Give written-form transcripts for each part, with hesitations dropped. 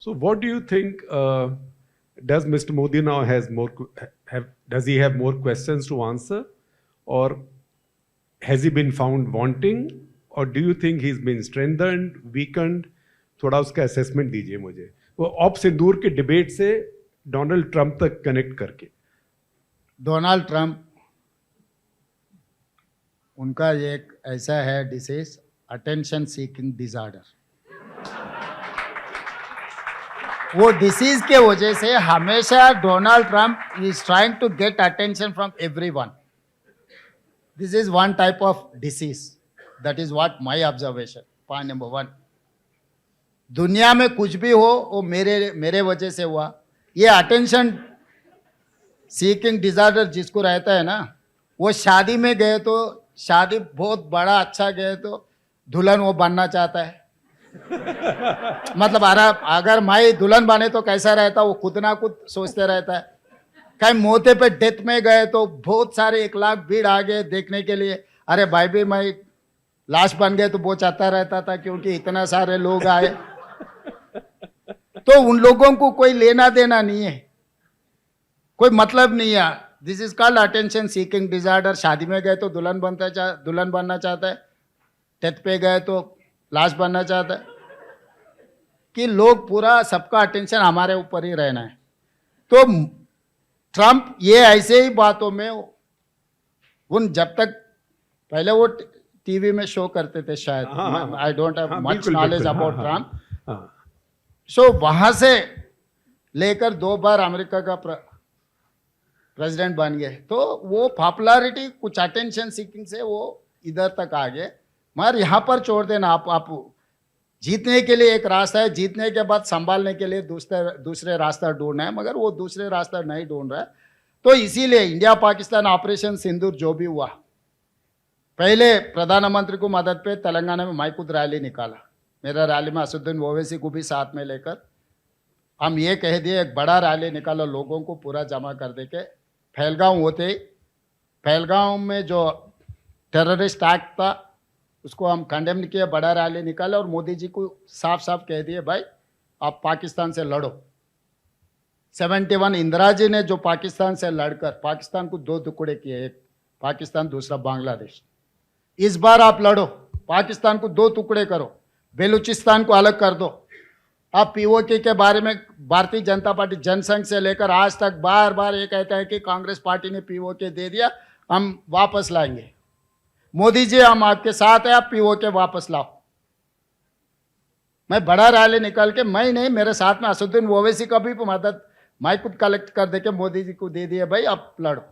So, what do you think? Does Mr. Modi now has more? Does he have more questions to answer, or has he been found wanting, or do you think he's been strengthened, weakened? थोड़ा उसका assessment दीजिए मुझे वो op सिंदूर के debate से Donald Trump तक connect करके। Donald Trump उनका एक ऐसा है डिसीज, अटेंशन सीकिंग डिसऑर्डर। वो डिसीज के वजह से हमेशा Donald Trump is trying to get attention from everyone. This is one type of disease, that is what my observation. Point number 1, दुनिया में कुछ भी हो वो मेरे वजह से हुआ। ये अटेंशन सीकिंग डिसऑर्डर जिसको रहता है ना, वो शादी में गए तो शादी बहुत बड़ा अच्छा गए तो दुल्हन वो बनना चाहता है। मतलब अगर मैं दुल्हन बने तो कैसा रहता, वो खुद ना खुद सोचते रहता है। कहीं मोते पे डेथ में गए तो बहुत सारे 1 लाख भीड़ आ गए देखने के लिए। अरे भाई भी मैं लाश बन गए तो वो चाहता रहता था क्योंकि इतना सारे लोग आए। तो उन लोगों को कोई लेना देना नहीं है, कोई मतलब नहीं है। This is called attention seeking disorder. शादी में गए तो दुल्हन बनना चाहता है, डेथ पे गए तो लाश बनना चाहता है कि लोग पूरा सबका अटेंशन हमारे ऊपर ही रहना है। तो ट्रंप ये ऐसे ही बातों में उन जब तक पहले वो टीवी में शो करते थे शायद, I don't have much knowledge about Trump. So वहां से लेकर 2 बार अमेरिका का प्रेसिडेंट बन गए, तो वो पॉपुलैरिटी कुछ अटेंशन सीकिंग से वो इधर तक आ गए। मगर यहाँ पर छोड़ देना, आप जीतने के लिए एक रास्ता है, जीतने के बाद संभालने के लिए दूसरे रास्ता ढूंढना है, मगर वो दूसरे रास्ता नहीं ढूंढ रहा है। तो इसीलिए इंडिया पाकिस्तान ऑपरेशन सिंदूर जो भी हुआ, पहले प्रधानमंत्री को मदद पे तेलंगाना में मैं खुद रैली निकाला। मेरा रैली में असदुद्दीन ओवैसी को भी साथ में लेकर हम ये कह दिए एक बड़ा रैली निकालो, लोगों को पूरा जमा कर दे के। पहलगांव में जो टेररिस्ट एक्ट था उसको हम कंडेम किए, बड़ा रैली निकाला और मोदी जी को साफ साफ कह दिए भाई आप पाकिस्तान से लड़ो। 71 इंदिरा जी ने जो पाकिस्तान से लड़कर पाकिस्तान को 2 टुकड़े किए, एक पाकिस्तान दूसरा बांग्लादेश। इस बार आप लड़ो, पाकिस्तान को 2 टुकड़े करो, बेलूचिस्तान को अलग कर दो। आप पीओके के बारे में भारतीय जनता पार्टी जनसंघ से लेकर आज तक बार बार ये कहता है कि कांग्रेस पार्टी ने पीओके दे दिया, हम वापस लाएंगे। मोदी जी हम आपके साथ है, आप पीओके वापस लाओ। मैं बड़ा रैली निकाल के, मैं नहीं, मेरे साथ में असदुद्दीन ओवैसी का भी मदद मैं खुद कलेक्ट कर दे के मोदी जी को दे दिए भाई आप लड़ो।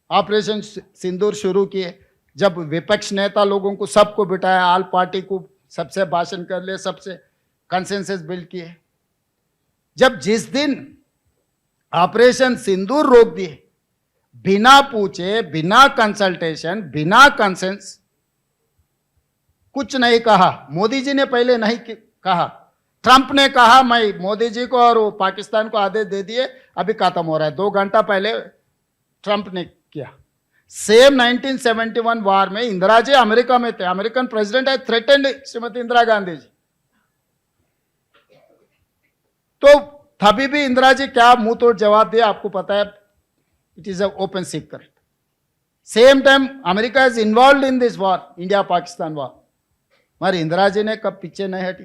ऑपरेशन सिंदूर शुरू किए, जब विपक्ष नेता लोगों को सबको बिठाया, आल पार्टी को सबसे भाषण कर लिए, सबसे कंसेंसस बिल्ड किए। जब जिस दिन ऑपरेशन सिंदूर रोक दिए, बिना पूछे, बिना कंसल्टेशन, बिना कंसेंस, कुछ नहीं कहा। मोदी जी ने पहले नहीं कहा, ट्रंप ने कहा मैं मोदी जी को और पाकिस्तान को आदेश दे दिए, अभी खत्म हो रहा है। 2 घंटा पहले ट्रंप ने किया। सेम 1971 वार में इंदिरा जी अमेरिका में थे, अमेरिकन प्रेसिडेंट है, थ्रेटेंड श्रीमती इंदिरा गांधी जी। तो तभी भी इंदिरा जी क्या मुंह तोड़ जवाब दिया आपको पता है, it is open secret. Same time America is involve in this war, India Pakistan war, मगर इंदिरा जी ने कब पीछे नहीं हटी।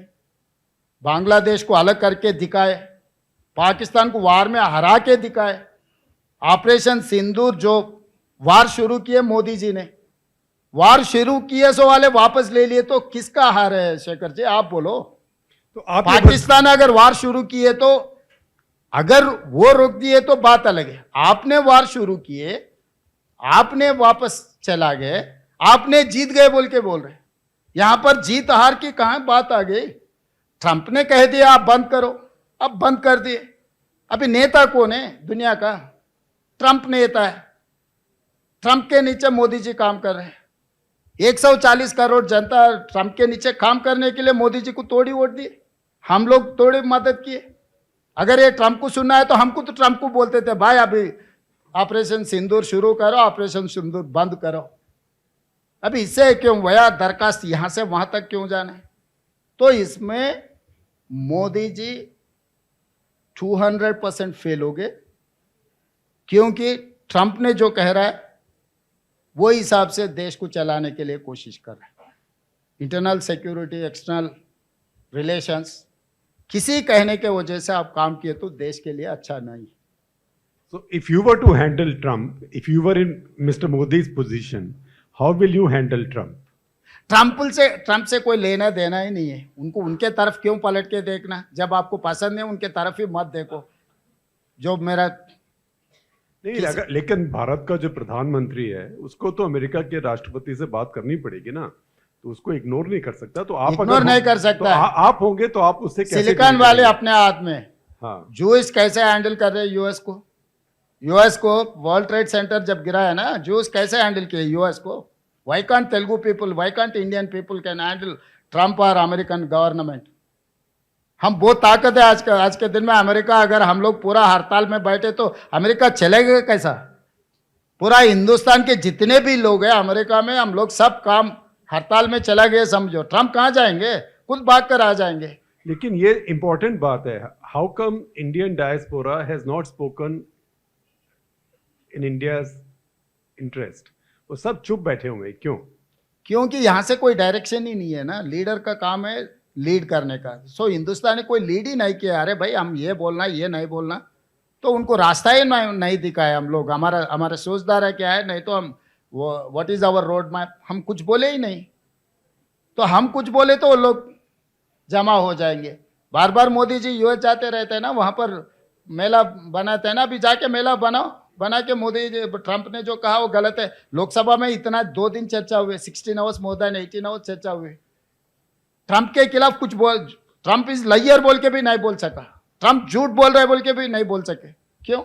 बांग्लादेश को अलग करके दिखाए, पाकिस्तान को वार में हरा के दिखाए। ऑपरेशन सिंदूर जो वार शुरू किए मोदी जी ने, वार शुरू किए सो वाले वापस ले लिए, तो किसका हार है शेखर जी आप बोलो। तो पाकिस्तान अगर वार शुरू किए तो, अगर वो रोक दिए तो बात अलग है। आपने वार शुरू किए, आपने वापस चला गए, आपने जीत गए बोल के बोल रहे। यहां पर जीत हार की कहां बात आ गई। ट्रंप ने कह दिया आप बंद करो, अब बंद कर दिए। अभी नेता कौन है दुनिया का? ट्रंप नेता है, ट्रंप के नीचे मोदी जी काम कर रहे हैं। 140 करोड़ जनता ट्रंप के नीचे काम करने के लिए मोदी जी को तोड़ी वोट दिए, हम लोग थोड़ी मदद किए। अगर ये ट्रंप को सुनना है तो हमको तो ट्रंप को बोलते थे भाई अभी ऑपरेशन सिंदूर शुरू करो, ऑपरेशन सिंदूर बंद करो। अभी इससे क्यों भैया दरखास्त यहां से वहां तक क्यों जाना है? तो इसमें मोदी जी 200% फेल हो गए, क्योंकि ट्रंप ने जो कह रहा है वो हिसाब से देश को चलाने के लिए कोशिश कर रहा है। इंटरनल सिक्योरिटी, एक्सटर्नल रिलेशंस, किसी कहने के वजह से आप काम किए तो देश के लिए अच्छा नहीं। So if you were to handle Trump, if you were in Mr. Modi's position, how will you handle Trump? Trump से कोई लेना देना ही नहीं है उनको। उनके तरफ क्यों पलट के देखना? जब आपको पसंद है उनके तरफ ही मत देखो। जो मेरा नहीं, लेकिन भारत का जो प्रधानमंत्री है उसको तो अमेरिका के राष्ट्रपति से बात करनी पड़ेगी ना, तो उसको इग्नोर नहीं कर सकता। तो आप इग्नोर नहीं कर सकता तो आप होंगे तो आप उससे कैसे सिलिकॉन डील वाले करेंगे? अपने हाथ में। हाँ, जूस कैसे हैंडल कर रहे हैं यूएस को वर्ल्ड ट्रेड सेंटर जब गिरा है ना, जूस कैसे हैंडल किए यूएस को? Why can't Telugu people, why can't Indian people can handle Trump और अमेरिकन गवर्नमेंट? हम बहुत ताकत है आज के दिन में। अमेरिका, अगर हम लोग पूरा हड़ताल में बैठे तो अमेरिका चलेगा कैसा? पूरा हिंदुस्तान के जितने भी लोग हैं अमेरिका में, हम लोग सब काम हड़ताल में चला गए समझो। ट्रंप कहाँ जाएंगे? खुद भाग कर आ जाएंगे। लेकिन ये इंपॉर्टेंट बात है, how come Indian diaspora has not spoken in India's interest? वो सब चुप बैठे हुए हैं, क्यों? क्योंकि यहाँ से कोई डायरेक्शन ही नहीं है ना। लीडर का काम है लीड करने का। सो हिंदुस्तान ने कोई लीड ही नहीं किया। अरे भाई हम ये बोलना, ये नहीं बोलना, तो उनको रास्ता ही नहीं दिखाया हम लोग। हमारा सोचदार क्या है, नहीं तो हम what is our road map, हम कुछ बोले ही नहीं। तो हम कुछ बोले तो वो लोग जमा हो जाएंगे। बार बार मोदी जी यूएस जाते रहते हैं ना, वहाँ पर मेला बनाते हैं ना। अभी जाके मेला बना के मोदी जी, ट्रंप ने जो कहा वो गलत है। लोकसभा में इतना 2 दिन चर्चा हुए, 16 आवर्स, मोर देन 18 आवर्स चर्चा हुए। ट्रंप के खिलाफ कुछ ट्रंप इज लायर बोल के भी नहीं बोल सका। ट्रंप झूठ बोल रहे बोल के भी नहीं बोल सके। क्यों?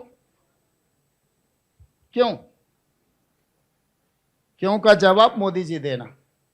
क्यों का जवाब मोदी जी देना।